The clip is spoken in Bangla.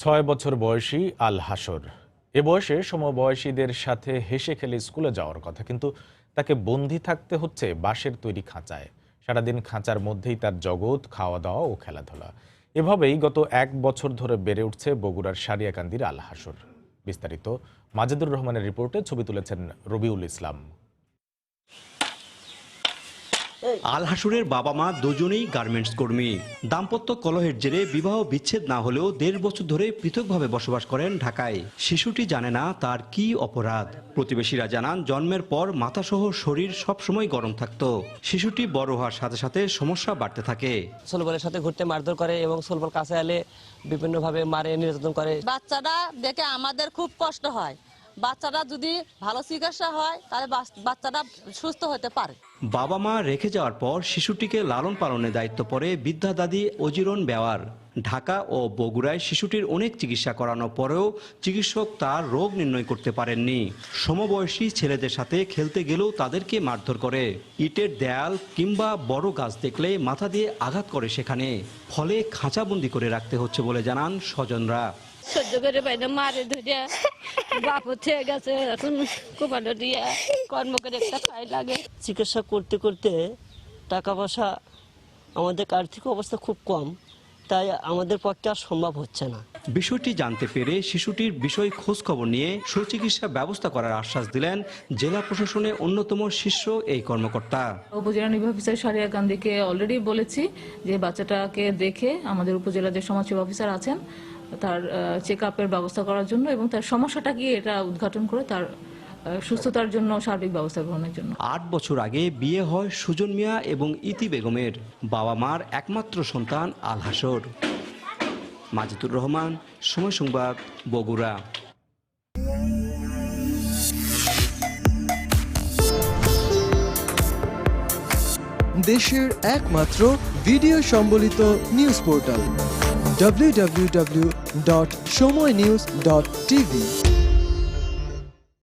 6 বছর বয়সী আল হাসর। এ বয়সে সমবয়সীদের সাথে হেসে খেলে স্কুলে যাওয়ার কথা, কিন্তু তাকে বন্দি থাকতে হচ্ছে বাঁশের তৈরি খাঁচায়। সারাদিন খাঁচার মধ্যেই তার জগৎ, খাওয়া দাওয়া ও খেলাধুলা। এভাবেই গত 1 বছর ধরে বেড়ে উঠছে বগুড়ার সারিয়াকান্দির আল হাসর। বিস্তারিত মাজেদুর রহমানের রিপোর্টে ছবি তুলেছেন রবিউল ইসলাম। আল হাসুরের বাবা মা দুজনেই গার্মেন্টস কর্মী। দাম্পত্য কলহের জেরে বিবাহ বিচ্ছেদ না হলেও 1.5 বছর ধরে পৃথকভাবে বসবাস করেন ঢাকায়। শিশুটি জানে না তার কি অপরাধ। প্রতিবেশীরা জানান, জন্মের পর মাথাসহ শরীর সবসময় গরম থাকতো। শিশুটি বড় হওয়ার সাথে সাথে সমস্যা বাড়তে থাকে। ছোলবলের সাথে ঘুরতে মারধর করে এবং ছোলবল কাছে এলে বিভিন্নভাবে মারে, নির্যাতন করে। বাচ্চাটা দেখে আমাদের খুব কষ্ট হয়। বাচ্চাটা যদি ভালো চিকিৎসা হয় তাহলে বাচ্চাটা সুস্থ হতে পারে। বাবা মা রেখে যাওয়ার পর শিশুটিকে লালন পালনের দায়িত্ব পড়ে বৃদ্ধা দাদি অজিরন বেওয়ার। ঢাকা ও বগুড়ায় শিশুটির অনেক চিকিৎসা করানোর পরেও চিকিৎসক তার রোগ নির্ণয় করতে পারেননি। সমবয়সী ছেলেদের সাথে খেলতে গেলেও তাদেরকে মারধর করে। ইটের দেয়াল কিংবা বড় গাছ দেখলে মাথা দিয়ে আঘাত করে সেখানে। ফলে খাঁচাবন্দি করে রাখতে হচ্ছে বলে জানান স্বজনরা। সহ্য করে পাইনা, মারে ধরে বাপ হচ্ছে গেছে, এখন কোপানো দিয়ে কর্ম করে একটা খাই লাগে। চিকিৎসা করতে করতে টাকা পয়সা, আমাদের আর্থিক অবস্থা খুব কম, তাই আমাদের পক্ষে আর সম্ভব হচ্ছে না। বিষয়টি জানতে পেরে শিশুটির বিষয় খোঁজ খবর নিয়ে সুচিকিৎসা ব্যবস্থা করার আশ্বাস দিলেন জেলা প্রশাসনের অন্যতম শীর্ষ এই কর্মকর্তা। উপজেলা নির্বাহী অফিসার সারিয়াকান্দিকে অলরেডি বলেছি যে বাচ্চাটাকে দেখে আমাদের উপজেলা যে সমাজসেবা অফিসার আছেন তার চেক আপের ব্যবস্থা করার জন্য এবং তার সমস্যাটা কি এটা উদ্ঘাটন করে তার সুস্থতার জন্য সার্বিক ব্যবস্থা গ্রহণের জন্য। 8 বছর আগে বিয়ে হয় সুজন মিয়া এবং ইতি বেগমের। বাবা মার একমাত্র সন্তান আল হাসর। মাজেদুর রহমান, সময় সংবাদ, বগুড়া। দেশের একমাত্র ভিডিও সম্বলিত নিউজ পোর্টাল www.সময়news.tv